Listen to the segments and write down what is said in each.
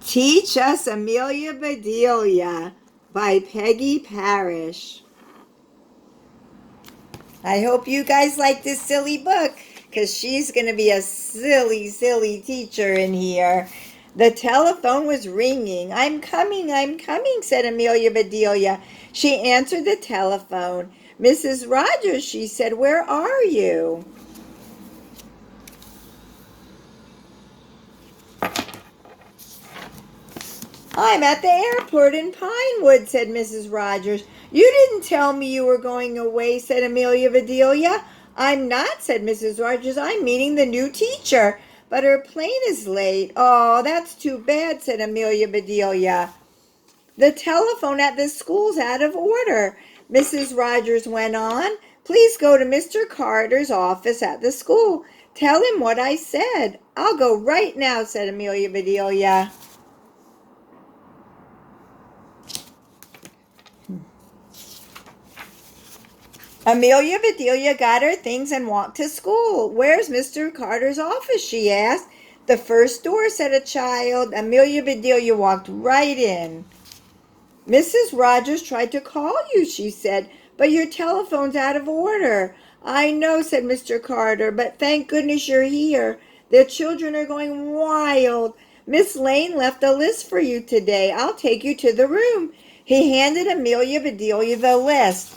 Teach Us Amelia Bedelia by Peggy Parrish. I hope you guys like this silly book because she's going to be a silly, silly teacher in here. The telephone was ringing. I'm coming, said Amelia Bedelia. She answered the telephone. Mrs. Rogers, she said, where are you? I'm at the airport in Pinewood, said Mrs. Rogers. You didn't tell me you were going away, said Amelia Bedelia. I'm not, said Mrs. Rogers. I'm meeting the new teacher, but her plane is late. Oh, that's too bad, said Amelia Bedelia. The telephone at the school's out of order, Mrs. Rogers went on. Please go to Mr. Carter's office at the school. Tell him what I said. I'll go right now, said Amelia Bedelia. Amelia Bedelia got her things and walked to school. Where's Mr. Carter's office? She asked. The first door, said a child. Amelia Bedelia walked right in. Mrs. Rogers tried to call you, she said, but your telephone's out of order. I know, said Mr. Carter, but thank goodness you're here. The children are going wild. Miss Lane left a list for you today. I'll take you to the room. He handed Amelia Bedelia the list.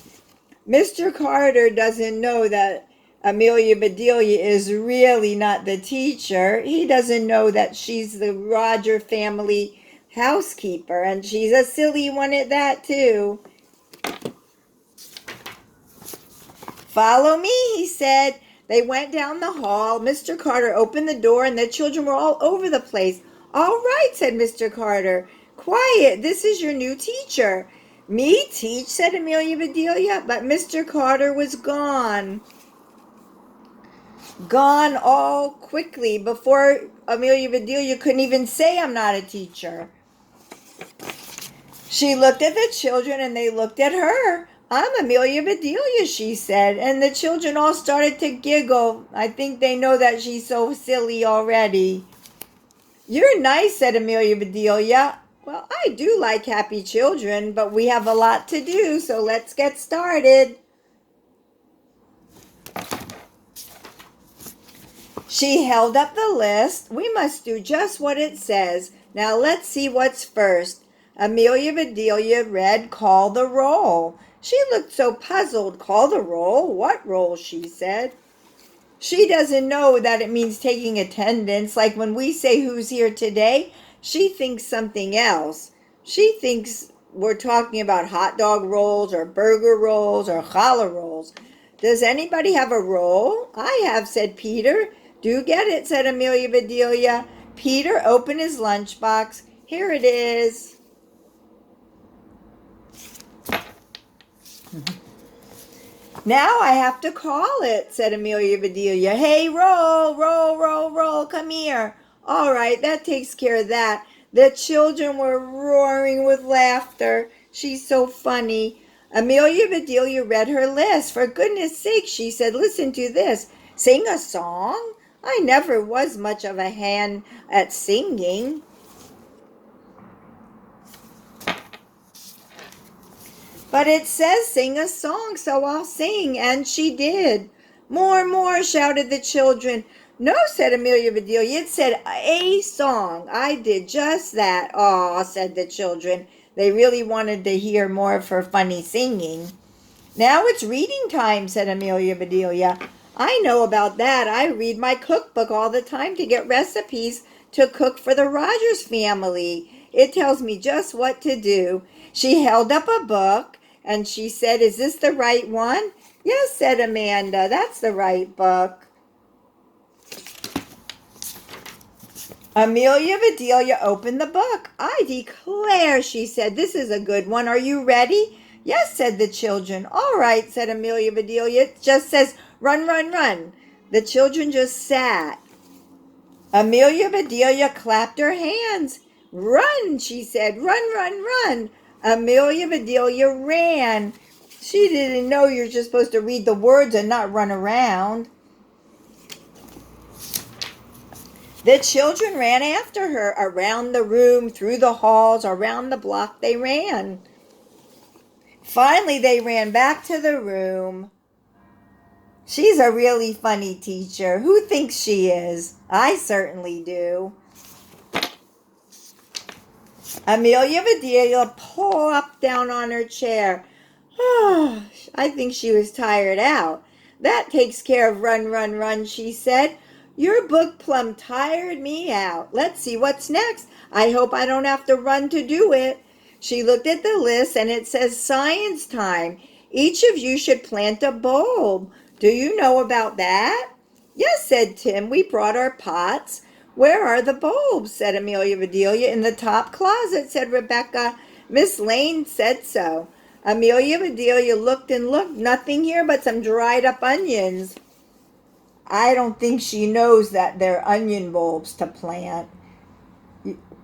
Mr. Carter doesn't know that Amelia Bedelia is really not the teacher. He doesn't know that she's the Roger family housekeeper, and she's a silly one at that, too. Follow me, he said. They went down the hall. Mr. Carter opened the door, and the children were all over the place. All right, said Mr. Carter. Quiet, this is your new teacher. Me teach, said Amelia Bedelia, but Mr. Carter was gone. Gone all quickly before Amelia Bedelia couldn't even say I'm not a teacher. She looked at the children and they looked at her. I'm Amelia Bedelia, she said, and the children all started to giggle. I think they know that she's so silly already. You're nice, said Amelia Bedelia. Well, I do like happy children, but we have a lot to do, so let's get started. She held up the list. We must do just what it says. Now let's see what's first. Amelia Bedelia read, call the roll. She looked so puzzled. Call the roll? What roll? She said. She doesn't know that it means taking attendance. Like when we say who's here today, she thinks something else. She thinks we're talking about hot dog rolls or burger rolls or challah rolls. Does anybody have a roll? I have, said Peter. Do get it, said Amelia Bedelia. Peter opened his lunchbox. Here it is. Now I have to call it, said Amelia Bedelia. Hey, roll, roll, roll, roll, come here. All right, that takes care of that. The children were roaring with laughter. She's so funny. Amelia Bedelia read her list. For goodness sake, she said, listen to this. Sing a song? I never was much of a hand at singing. But it says sing a song, so I'll sing, and she did. More, shouted the children. No, said Amelia Bedelia, it said a song. I did just that. Aw, said the children. They really wanted to hear more of her funny singing. Now it's reading time, said Amelia Bedelia. I know about that. I read my cookbook all the time to get recipes to cook for the Rogers family. It tells me just what to do. She held up a book and she said, is this the right one? Yes, said Amanda, that's the right book. Amelia Bedelia opened the book. I declare, she said, this is a good one. Are you ready? Yes, said the children. All right, said Amelia Bedelia. It just says, run, run, run. The children just sat. Amelia Bedelia clapped her hands. Run, she said, run, run, run. Amelia Bedelia ran. She didn't know you're just supposed to read the words and not run around. The children ran after her. Around the room, through the halls, around the block they ran. Finally, they ran back to the room. She's a really funny teacher. Who thinks she is? I certainly do. Amelia Bedelia plopped down on her chair. Oh, I think she was tired out. That takes care of run, run, run, she said. Your book plumb tired me out. Let's see what's next. I hope I don't have to run to do it. She looked at the list and it says science time. Each of you should plant a bulb. Do you know about that? Yes, said Tim. We brought our pots. Where are the bulbs? Said Amelia Bedelia. In the top closet, said Rebecca. Miss Lane said so. Amelia Bedelia looked and looked. Nothing here but some dried up onions. I don't think she knows that they're onion bulbs to plant.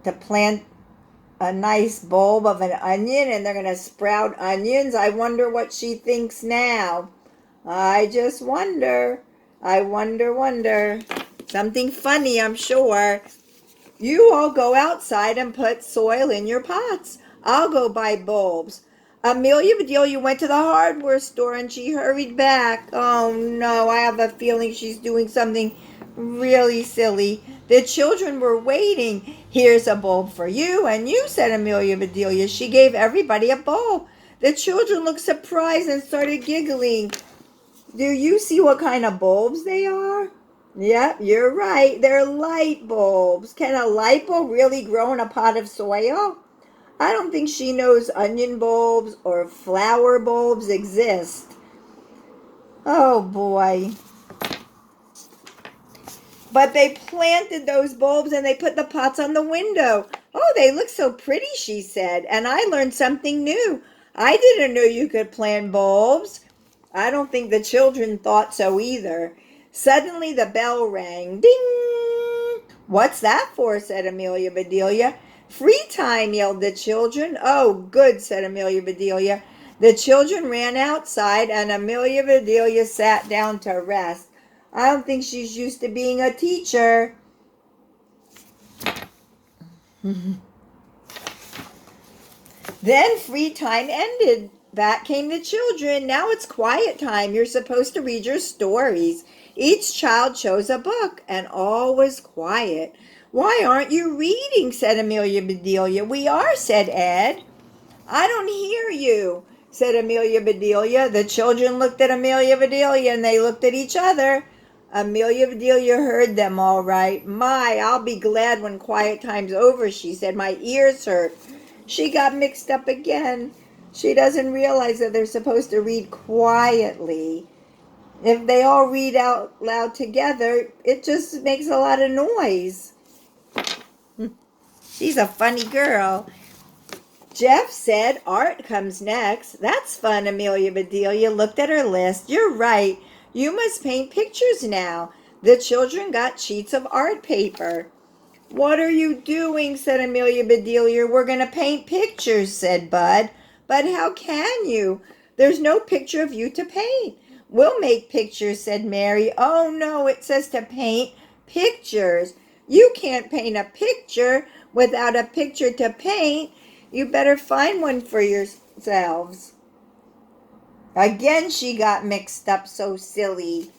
To plant a nice bulb of an onion and they're going to sprout onions. I wonder what she thinks now. I just wonder. I wonder. Something funny, I'm sure. You all go outside and put soil in your pots. I'll go buy bulbs. Amelia Bedelia went to the hardware store and she hurried back. Oh no, I have a feeling she's doing something really silly. The children were waiting. Here's a bulb for you and you, said Amelia Bedelia. She gave everybody a bulb. The children looked surprised and started giggling. Do you see what kind of bulbs they are? Yep, you're right. They're light bulbs. Can a light bulb really grow in a pot of soil? I don't think she knows onion bulbs or flower bulbs exist. Oh boy. But they planted those bulbs and they put the pots on the window. Oh, they look so pretty, she said. And I learned something new. I didn't know you could plant bulbs. I don't think the children thought so either. Suddenly the bell rang. Ding! What's that for? Said Amelia Bedelia. Free time, yelled the children. Oh, good, said Amelia Bedelia. The children ran outside and Amelia Bedelia sat down to rest. I don't think she's used to being a teacher. Then free time ended. Back came the children. Now it's quiet time. You're supposed to read your stories. Each child chose a book, and all was quiet. Why aren't you reading? Said Amelia Bedelia. We are, said Ed. I don't hear you, said Amelia Bedelia. The children looked at Amelia Bedelia, and they looked at each other. Amelia Bedelia heard them all right. My, I'll be glad when quiet time's over, she said. My ears hurt. She got mixed up again. She doesn't realize that they're supposed to read quietly. If they all read out loud together, it just makes a lot of noise. She's a funny girl. Jeff said art comes next. That's fun, Amelia Bedelia looked at her list. You're right. You must paint pictures now. The children got sheets of art paper. What are you doing? Said Amelia Bedelia. We're going to paint pictures, said Bud. But how can you? There's no picture of you to paint. We'll make pictures, said Mary. Oh, no, it says to paint pictures. You can't paint a picture without a picture to paint. You better find one for yourselves. Again, she got mixed up, so silly.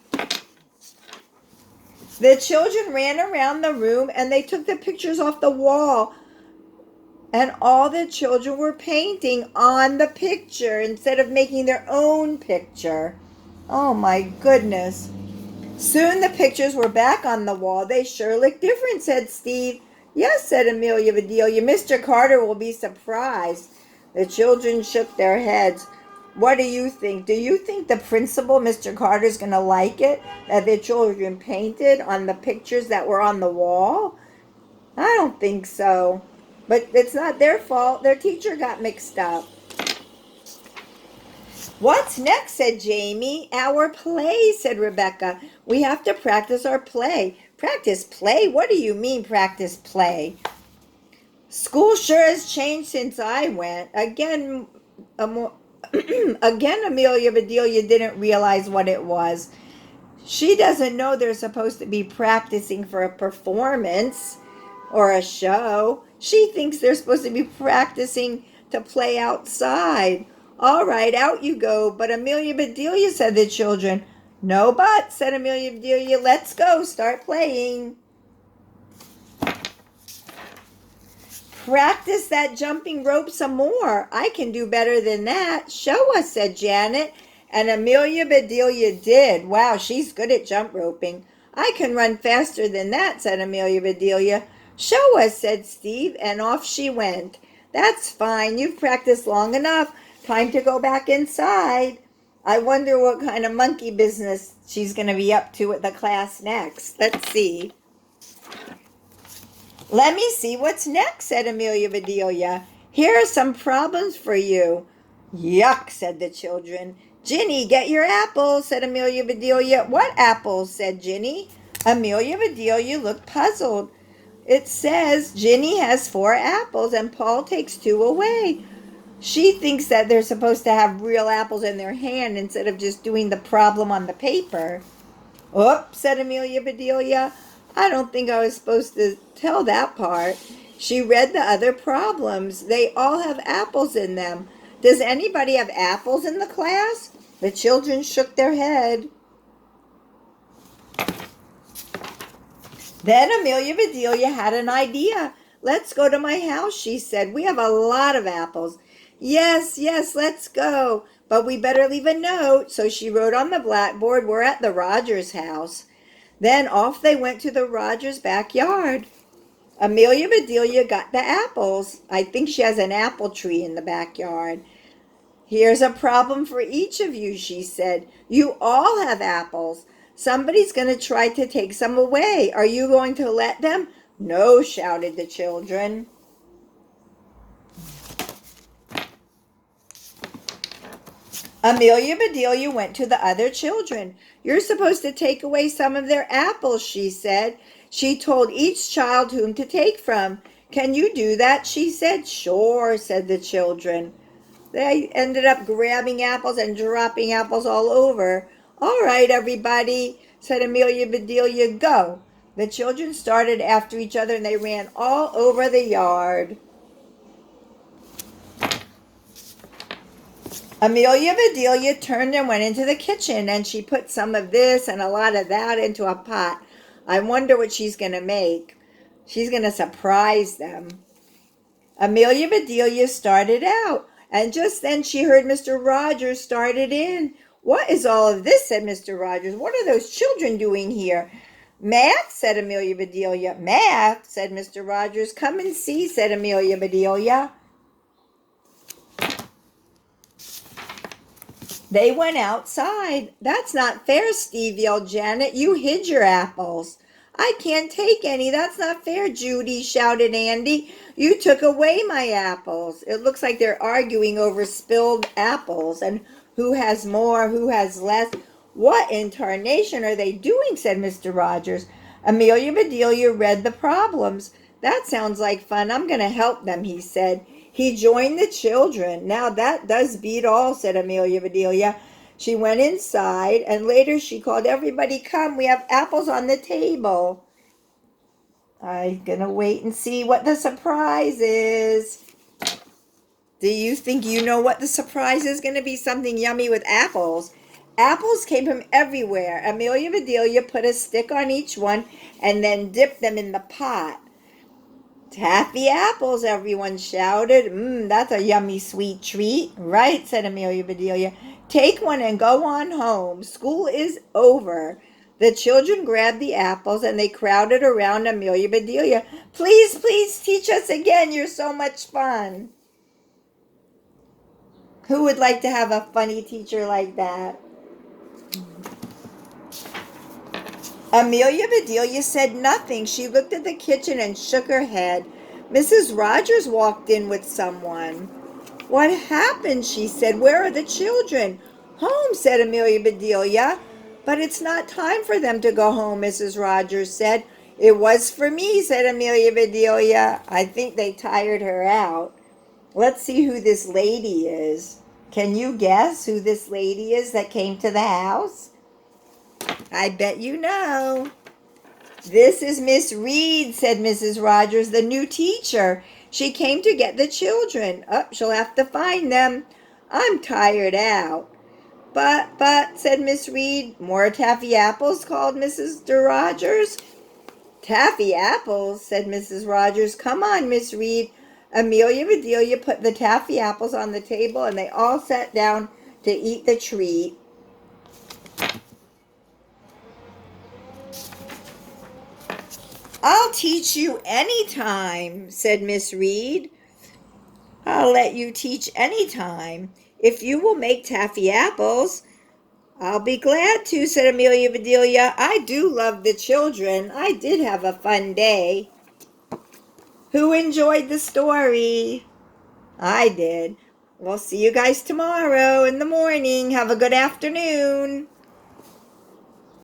The children ran around the room and they took the pictures off the wall. And all the children were painting on the picture instead of making their own picture. Oh my goodness. Soon the pictures were back on the wall. They sure look different, said Steve. Yes, said Amelia Bedelia. Mr. Carter will be surprised. The children shook their heads. What do you think? Do you think the principal, Mr. Carter, is going to like it that the children painted on the pictures that were on the wall? I don't think so. But it's not their fault. Their teacher got mixed up. What's next? Said Jamie. Our play, said Rebecca. We have to practice our play. Practice play? What do you mean practice play? School sure has changed since I went. Again, Amelia Bedelia didn't realize what it was. She doesn't know they're supposed to be practicing for a performance or a show. She thinks they're supposed to be practicing to play outside. All right, out you go. But Amelia Bedelia, said the children. No but, said Amelia Bedelia. Let's go, start playing. Practice that jumping rope some more. I can do better than that. Show us, said Janet. And Amelia Bedelia did. Wow, she's good at jump roping. I can run faster than that, said Amelia Bedelia. Show us, said Steve, and off she went. That's fine. You've practiced long enough. Time to go back inside. I wonder what kind of monkey business she's going to be up to at the class next. Let's see. Let me see what's next, said Amelia Bedelia. Here are some problems for you. Yuck, said the children. Ginny, get your apples, said Amelia Bedelia. What apples, said Ginny. Amelia Bedelia looked puzzled. It says Ginny has 4 apples and Paul takes 2 away. She thinks that they're supposed to have real apples in their hand instead of just doing the problem on the paper. Oops, said Amelia Bedelia. I don't think I was supposed to tell that part. She read the other problems. They all have apples in them. Does anybody have apples in the class? The children shook their head. Then Amelia Bedelia had an idea. Let's go to my house, she said. We have a lot of apples. Yes, let's go. But we better leave a note. So she wrote on the blackboard, we're at the Rogers house. Then off they went to the Rogers backyard. Amelia Bedelia got the apples. I think she has an apple tree in the backyard. Here's a problem for each of you, she said. You all have apples. Somebody's going to try to take some away. Are you going to let them? No, shouted the children. Amelia Bedelia went to the other children. You're supposed to take away some of their apples, she said. She told each child whom to take from. Can you do that? She said. Sure, said the children. They ended up grabbing apples and dropping apples all over. All right, everybody, said Amelia Bedelia, go. The children started after each other and they ran all over the yard. Amelia Bedelia turned and went into the kitchen, and she put some of this and a lot of that into a pot. I wonder what she's going to make. She's going to surprise them. Amelia Bedelia started out, and just then she heard Mr. Rogers started in. What is all of this, said Mr. Rogers. What are those children doing here? Math, said Amelia Bedelia. Math, said Mr. Rogers. Come and see, said Amelia Bedelia. They went outside. That's not fair, Steve, yelled Janet. You hid your apples. I can't take any. That's not fair, Judy, shouted Andy. You took away my apples. It looks like they're arguing over spilled apples and who has more, who has less. What in tarnation are they doing, said Mr. Rogers. Amelia Bedelia read the problems. That sounds like fun. I'm going to help them, he said. He joined the children. Now that does beat all, said Amelia Bedelia. She went inside, and later she called, everybody come, we have apples on the table. I'm going to wait and see what the surprise is. Do you think you know what the surprise is going to be? Something yummy with apples. Apples came from everywhere. Amelia Bedelia put a stick on each one and then dipped them in the pot. Taffy apples, everyone shouted. That's a yummy sweet treat. Right, said Amelia Bedelia. Take one and go on home. School is over. The children grabbed the apples and they crowded around Amelia Bedelia. Please, please teach us again. You're so much fun. Who would like to have a funny teacher like that? Amelia Bedelia said nothing. She looked at the kitchen and shook her head. Mrs. Rogers walked in with someone. What happened? She said. Where are the children? Home, said Amelia Bedelia. But it's not time for them to go home, Mrs. Rogers said. It was for me, said Amelia Bedelia. I think they tired her out. Let's see who this lady is. Can you guess who this lady is that came to the house? I bet you know. This is Miss Reed, said Mrs. Rogers, the new teacher. She came to get the children. Oh, she'll have to find them. I'm tired out. But, said Miss Reed. More taffy apples, called Mrs. Rogers. Taffy apples, said Mrs. Rogers. Come on, Miss Reed. Amelia Bedelia put the taffy apples on the table, and they all sat down to eat the treat. I'll teach you any time, said Miss Reed. I'll let you teach any time. If you will make taffy apples, I'll be glad to, said Amelia Bedelia. I do love the children. I did have a fun day. Who enjoyed the story? I did. We'll see you guys tomorrow in the morning. Have a good afternoon.